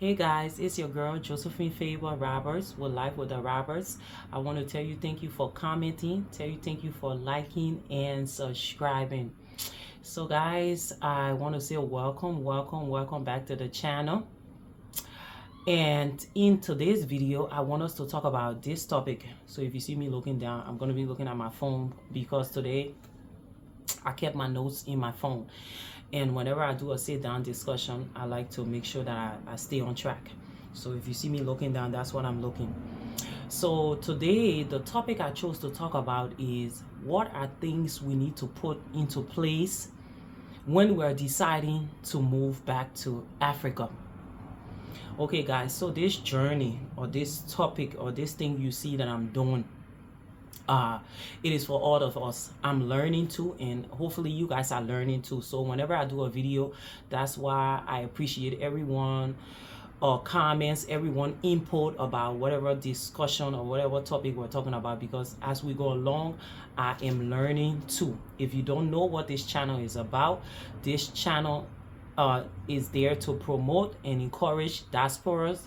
Hey guys, it's your girl Josephine Favor Roberts with Life with the Roberts. I want to tell you thank you for commenting, tell you thank you for liking and subscribing. So guys, I want to say welcome back to the channel. And in today's video, I want us to talk about this topic. So if you see me looking down, I'm going to be looking at my phone because today I kept my notes in my phone. And whenever I do a sit-down discussion, I like to make sure that I stay on track. So if you see me looking down, that's what I'm looking. So today, the topic I chose to talk about is what are things we need to put into place when we're deciding to move back to Africa. Okay, guys, so this journey or this topic or this thing you see that I'm doing, it is for all of us. I'm learning too, and hopefully you guys are learning too. So whenever I do a video, that's why I appreciate everyone comments, everyone input about whatever discussion or whatever topic we're talking about, because as we go along, I am learning too. If you don't know what this channel is about, this channel is there to promote and encourage diasporas,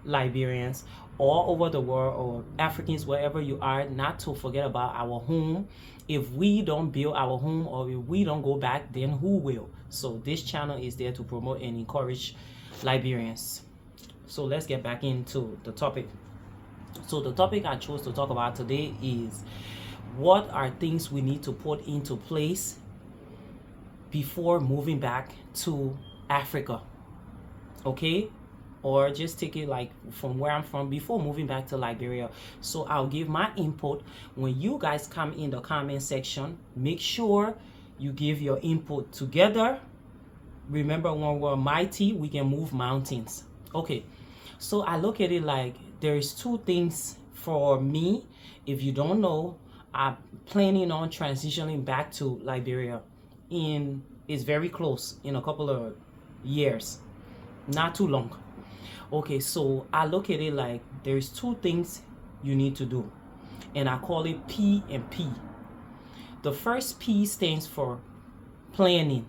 Liberians all over the world, or Africans, wherever you are, not to forget about our home. If we don't build our home, or if we don't go back, then who will? So this channel is there to promote and encourage Liberians. So let's get back into the topic. So the topic I chose to talk about today is what are things we need to put into place before moving back to Africa. Okay, or just take it like from where I'm from before moving back to Liberia. So I'll give my input. When you guys come in the comment section, make sure you give your input together. Remember, when we're mighty, we can move mountains. Okay, so I look at it like there's two things for me. If you don't know, I'm planning on transitioning back to Liberia it's very close, in a couple of years, not too long. Okay, so I look at it like there's two things you need to do, and I call it P and P. The first P stands for planning,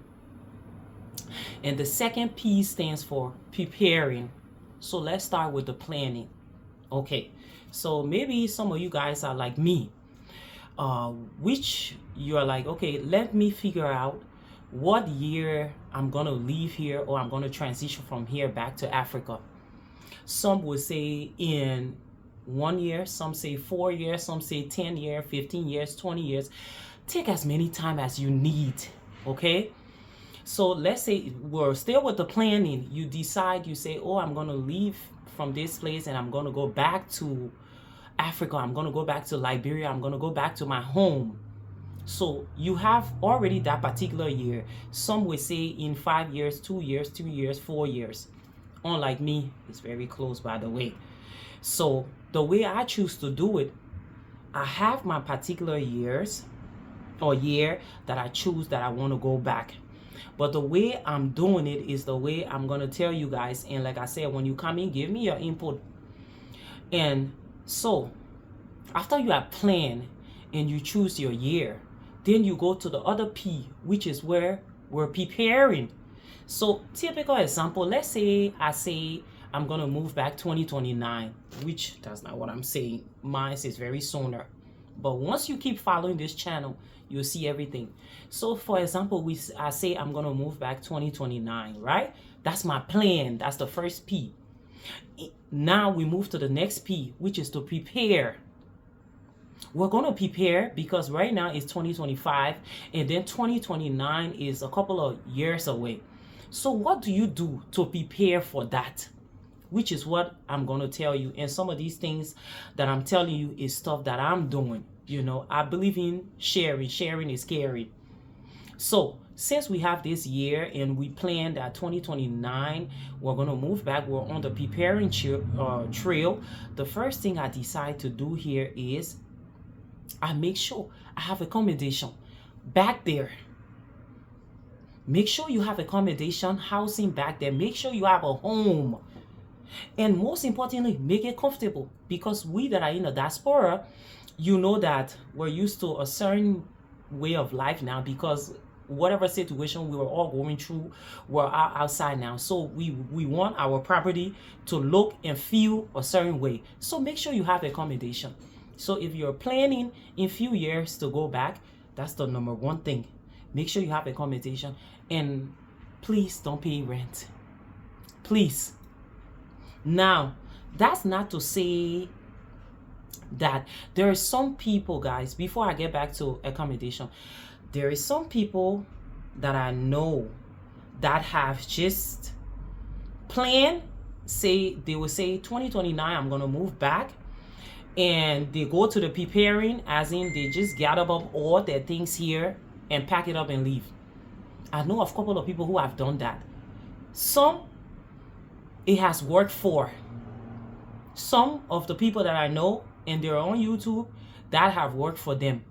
and the second P stands for preparing. So let's start with the planning. Okay, so maybe some of you guys are like me, which you are like, okay, let me figure out what year I'm gonna leave here, or I'm gonna transition from here back to Africa. Some would say in 1 year, some say 4 years, some say 10 years, 15 years, 20 years. Take as many time as you need, okay? So let's say we're still with the planning. You decide, you say, oh, I'm gonna leave from this place and I'm gonna go back to Africa. I'm gonna go back to Liberia. I'm gonna go back to my home. So you have already that particular year. Some will say in 5 years, 2 years, 3 years, 4 years. Unlike me, it's very close, by the way. So the way I choose to do it, I have my particular years or year that I choose that I want to go back. But the way I'm doing it is the way I'm going to tell you guys. And like I said, when you come in, give me your input. And so after you have planned and you choose your year, then you go to the other P, which is where we're preparing. So typical example, let's say I say I'm going to move back 2029, which that's not what I'm saying. Mine is very sooner. But once you keep following this channel, you'll see everything. So for example, I say I'm going to move back 2029, right? That's my plan. That's the first P. Now we move to the next P, which is to prepare. We're going to prepare because right now it's 2025, and then 2029 is a couple of years away. So what do you do to prepare for that? Which is what I'm going to tell you. And some of these things that I'm telling you is stuff that I'm doing. You know, I believe in sharing. Sharing is caring. So since we have this year and we plan that 2029, we're going to move back. We're on the preparing trail. The first thing I decide to do here is I make sure I have accommodation back there. Make sure you have accommodation, housing back there. Make sure you have a home. And most importantly, make it comfortable. Because we that are in the diaspora, you know that we're used to a certain way of life now, because whatever situation we were all going through, we're outside now. So we want our property to look and feel a certain way. So make sure you have accommodation. So if you're planning in few years to go back, that's the number one thing. Make sure you have accommodation, and please don't pay rent. Please. Now, that's not to say that there are some people, guys, before I get back to accommodation, there is some people that I know that have just planned, say they will say 2029 I'm gonna move back, and they go to the preparing, as in they just gather up all their things here and pack it up and leave. I know of a couple of people who have done that. Some it has worked for. Some of the people that I know, and they're on YouTube, that have worked for them.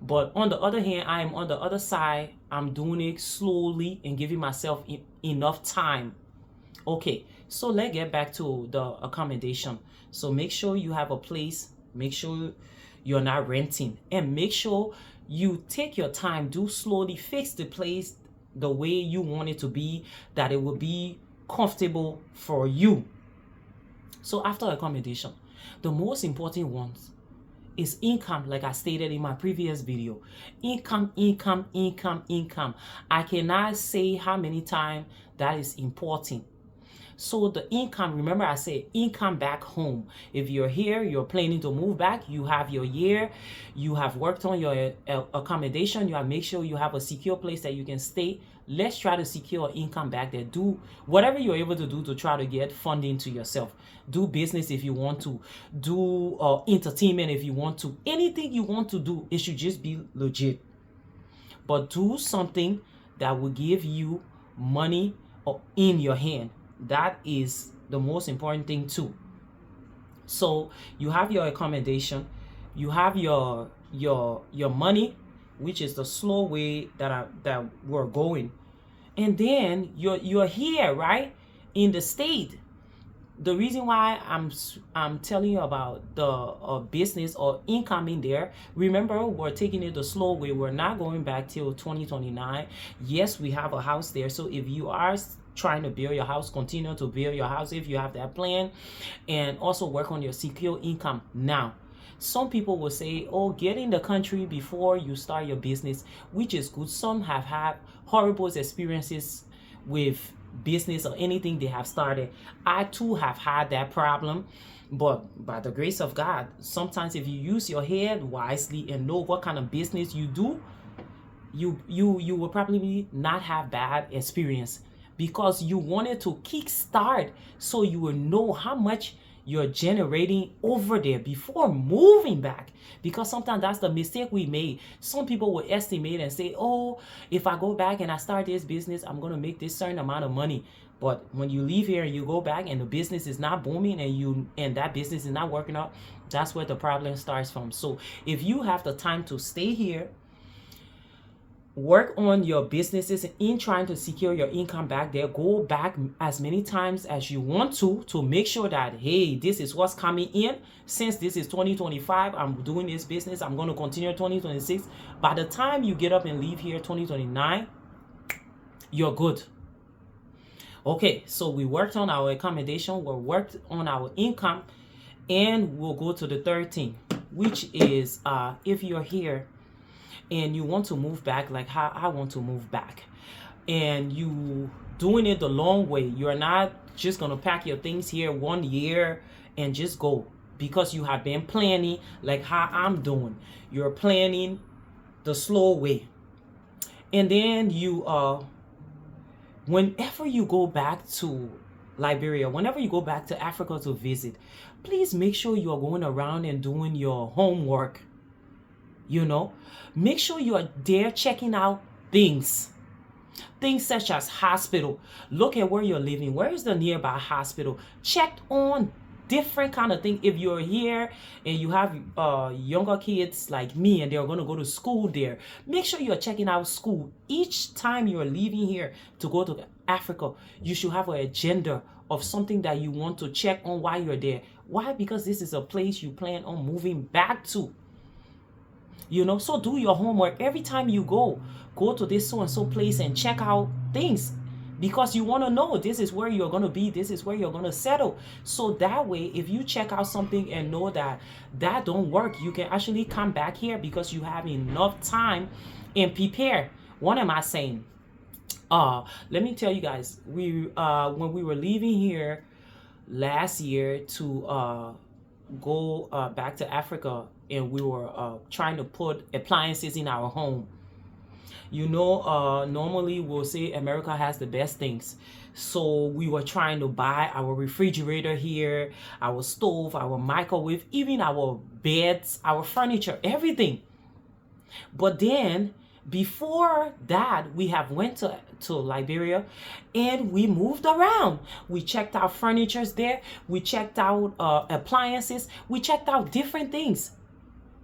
But on the other hand, I am on the other side. I'm doing it slowly and giving myself enough time. Okay, so let's get back to the accommodation. So make sure you have a place. Make sure you're not renting. And make sure you take your time. Do slowly. Fix the place the way you want it to be, that it will be comfortable for you. So after accommodation, the most important ones is income, like I stated in my previous video. Income, income, income, income. I cannot say how many times that is important. So the income, remember I said income back home. If you're here, you're planning to move back, you have your year, you have worked on your accommodation, you have made sure you have a secure place that you can stay. Let's try to secure income back there. Do whatever you're able to do to try to get funding to yourself. Do business if you want to. Do entertainment if you want to. Anything you want to do, it should just be legit. But do something that will give you money in your hand. That is the most important thing too. So you have your accommodation, you have your money, which is the slow way that we're going, and then you're here, right, in the state. The reason why I'm telling you about the business or income in there, remember, we're taking it the slow way. We're not going back till 2029. Yes, we have a house there. So if you are trying to build your house, continue to build your house if you have that plan, and also work on your secure income now. Some people will say, oh, get in the country before you start your business, which is good. Some have had horrible experiences with business or anything they have started. I too have had that problem, but by the grace of God, sometimes if you use your head wisely and know what kind of business you do, you will probably not have bad experience, because you wanted to kickstart so you will know how much you're generating over there before moving back. Because sometimes that's the mistake we made. Some people will estimate and say, oh, if I go back and I start this business, I'm going to make this certain amount of money. But when you leave here and you go back and the business is not booming and that business is not working out, that's where the problem starts from. So if you have the time to stay here, work on your businesses in trying to secure your income back there. Go back as many times as you want to make sure that, hey, this is what's coming in. Since this is 2025, I'm doing this business. I'm going to continue 2026. By the time you get up and leave here 2029, you're good. Okay, so we worked on our accommodation. We worked on our income. And we'll go to the third thing, which is if you're here and you want to move back, like how I want to move back, and you doing it the long way. You're not just gonna pack your things here 1 year and just go, because you have been planning like how I'm doing. You're planning the slow way, and then you whenever you go back to Liberia, whenever you go back to Africa to visit, please make sure you are going around and doing your homework. You know, make sure you are there checking out things such as hospital. Look at where you're living. Where is the nearby hospital? Check on different kind of thing. If you're here and you have younger kids like me and they're going to go to school there, make sure you're checking out school. Each time you're leaving here to go to Africa, you should have an agenda of something that you want to check on while you're there. Why? Because this is a place you plan on moving back to. You know, so do your homework. Every time you go to this so and so place and check out things, because you want to know this is where you're going to be, this is where you're going to settle. So that way, if you check out something and know that that don't work, you can actually come back here because you have enough time and prepare. What am I saying? Let me tell you guys, we when we were leaving here last year to go back to Africa, and we were trying to put appliances in our home. You know, normally we'll say America has the best things. So we were trying to buy our refrigerator here, our stove, our microwave, even our beds, our furniture, everything. But then before that, we have went to Liberia, and we moved around. We checked out furnitures there. We checked out appliances. We checked out different things.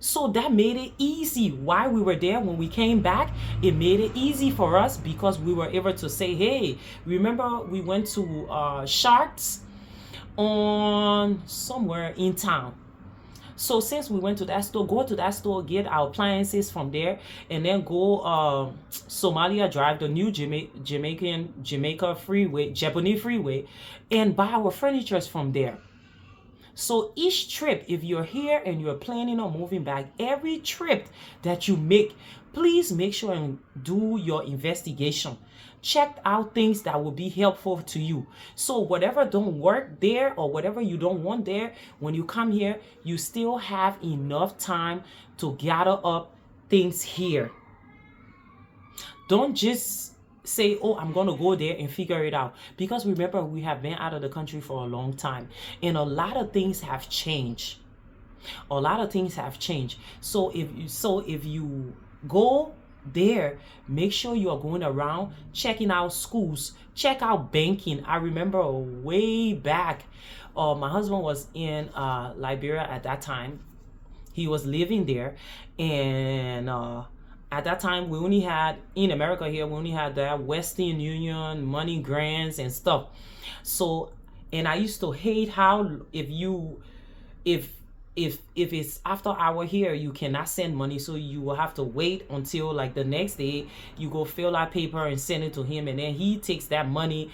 So that made it easy while we were there. When we came back, it made it easy for us because we were able to say, hey, remember we went to Sharks on somewhere in town. So since we went to that store, go to that store, get our appliances from there, and then go Somalia Drive, the new Jamaica freeway, Japanese freeway, and buy our furnitures from there. So each trip, if you're here and you're planning on moving back, every trip that you make, please make sure and do your investigation. Check out things that will be helpful to you. So whatever don't work there or whatever you don't want there, when you come here, you still have enough time to gather up things here. Don't just say, oh, I'm going to go there and figure it out. Because remember, we have been out of the country for a long time, and a lot of things have changed. A lot of things have changed. So if you go there, make sure you are going around checking out schools, check out banking. I remember way back, my husband was in Liberia at that time. He was living there, and at that time we only had, in America here, we only had that Western Union money grants and stuff. So, and I used to hate how if it's after hour here, you cannot send money, so you will have to wait until like the next day. You go fill out paper and send it to him, and then he takes that money,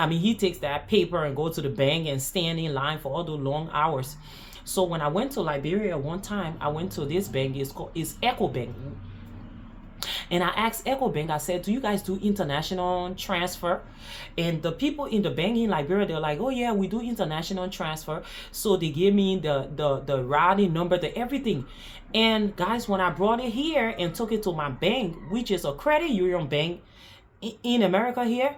he takes that paper and go to the bank and stand in line for all the long hours. So when I went to Liberia one time, I went to this bank. It's Echo Bank. And I asked EcoBank, I said, do you guys do international transfer? And the people in the bank in Liberia, they're like, oh yeah, we do international transfer. So they gave me the routing number, the everything. And guys, when I brought it here and took it to my bank, which is a credit union bank in America here,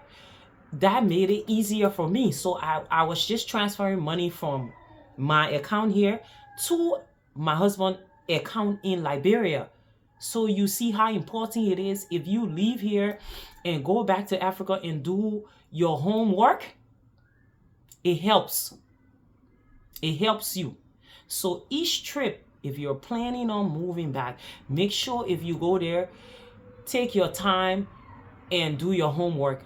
that made it easier for me. So I was just transferring money from my account here to my husband's account in Liberia. So you see how important it is. If you leave here and go back to Africa and do your homework, it helps. It helps you. So each trip, if you're planning on moving back, make sure if you go there, take your time and do your homework.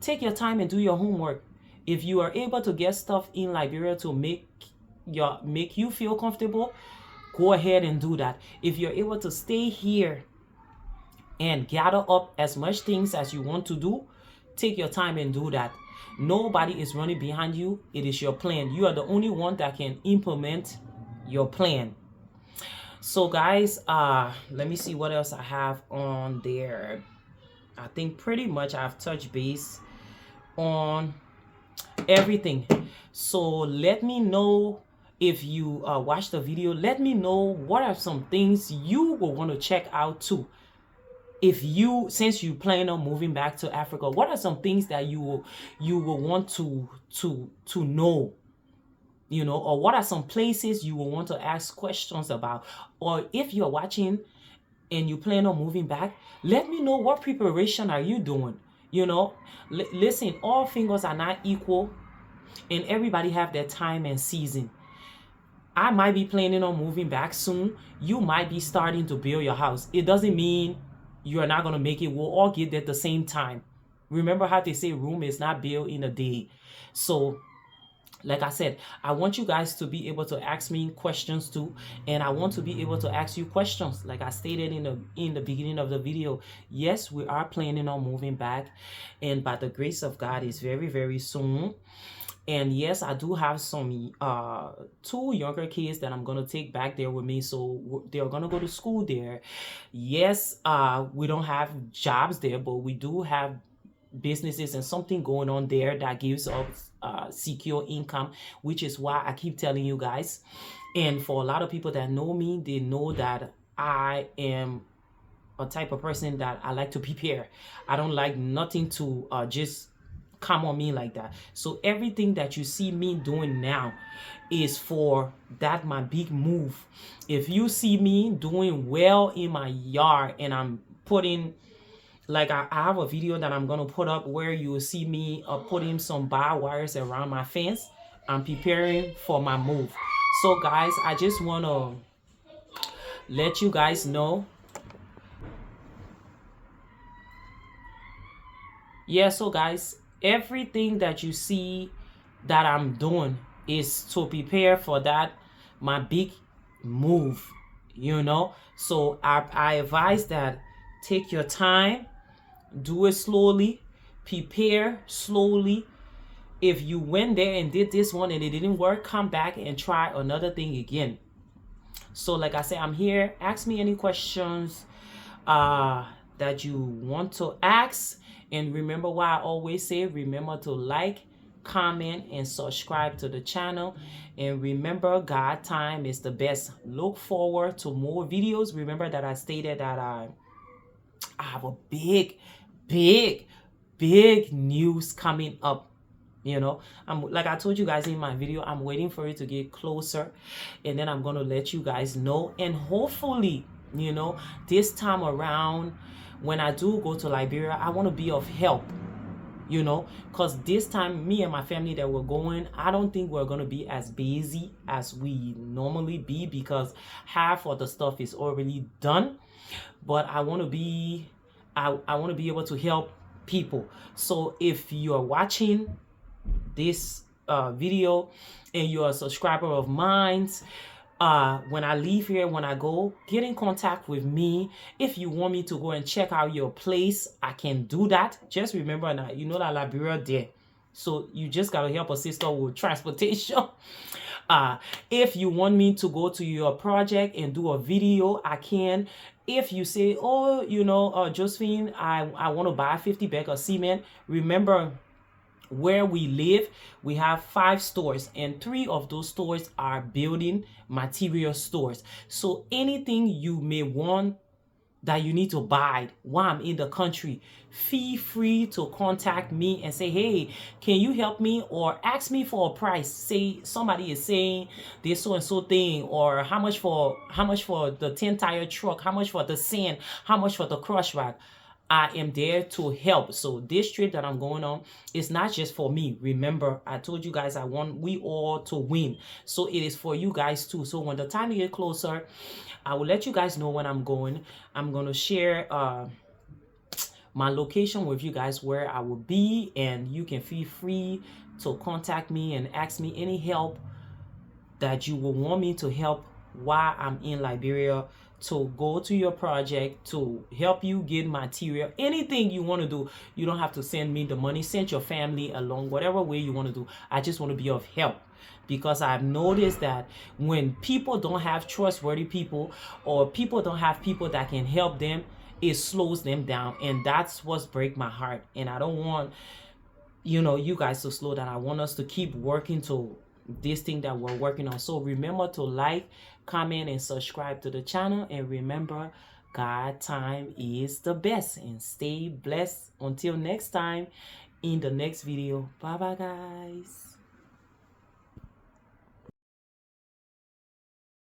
Take your time and do your homework. If you are able to get stuff in Liberia to make you feel comfortable, go ahead and do that. If you're able to stay here and gather up as much things as you want to do, take your time and do that. Nobody is running behind you. It is your plan. You are the only one that can implement your plan. So guys, let me see what else I have on there. I think pretty much I've touched base on everything. So let me know if you watch the video. Let me know what are some things you will want to check out too. If you, since you plan on moving back to Africa, what are some things that you will want to know, you know, or what are some places you will want to ask questions about? Or if you're watching and you plan on moving back, let me know what preparation are you doing. You know, listen, all fingers are not equal, and everybody have their time and season. I might be planning on moving back soon. You might be starting to build your house. It doesn't mean you're not going to make it. We'll all get there at the same time. Remember how they say Rome is not built in a day. So Like I said, I want you guys to be able to ask me questions too, and I want to be able to ask you questions. Like I stated in the beginning of the video, yes, we are planning on moving back, and by the grace of God, it's very, very soon. And yes, I do have some two younger kids that I'm gonna take back there with me, so they're gonna go to school there. Yes, we don't have jobs there, but we do have businesses and something going on there that gives us secure income, which is why I keep telling you guys. And for a lot of people that know me, they know that I am a type of person that I like to prepare. I don't like nothing to just come on me like that. So everything that you see me doing now is for that my big move. If you see me doing well in my yard and I'm putting, like I have a video that I'm gonna put up where you will see me putting some bar wires around my fence. I'm preparing for my move. So guys, I just want to let you guys know. Yeah, so guys, everything that you see that I'm doing is to prepare for that my big move, you know. So I advise that take your time, do it slowly, prepare slowly. If you went there and did this one and it didn't work, come back and try another thing again. So like I said, I'm here. Ask me any questions uh that you want to ask. And remember what I always say, remember to like, comment, and subscribe to the channel. And remember, God time is the best. Look forward to more videos. Remember that I stated that I have a big news coming up. You know, I'm like I told you guys in my video, I'm waiting for it to get closer, and then I'm gonna let you guys know. And hopefully, you know, this time around, when I do go to Liberia, I want to be of help, you know, because this time me and my family that we're going, I don't think we're gonna be as busy as we normally be, because half of the stuff is already done. But I want to be I want to be able to help people. So if you're watching this video and you're a subscriber of mine, when I leave here, when I go, get in contact with me. If you want me to go and check out your place, I can do that. Just remember now, you know that Liberia there, so you just gotta help a sister with transportation. If you want me to go to your project and do a video, I can. If you say, oh, you know, Josephine, I want to buy 50 bags of cement, remember, where we live, we have 5 stores, and 3 of those stores are building material stores. So anything you may want that you need to buy while I'm in the country, feel free to contact me and say, hey, can you help me? Or ask me for a price. Say somebody is saying this so and so thing, or how much for the 10 tire truck, how much for the sand, how much for the crush rack. I am there to help. So this trip that I'm going on is not just for me. Remember, I told you guys I want we all to win. So it is for you guys too. So when the time get closer, I will let you guys know when I'm going. I'm going to share my location with you guys, where I will be, and you can feel free to contact me and ask me any help that you will want me to help while I'm in Liberia, to go to your project, to help you get material, anything you want to do. You don't have to send me the money, send your family along, whatever way you want to do. I just want to be of help, because I've noticed that when people don't have trustworthy people, or people don't have people that can help them, it slows them down, and that's what's break my heart. And I don't want, you know, you guys to slow down. I want us to keep working to this thing that we're working on. So remember to like, comment, and subscribe to the channel. And remember, God time is the best. And stay blessed until next time in the next video. Bye bye, guys.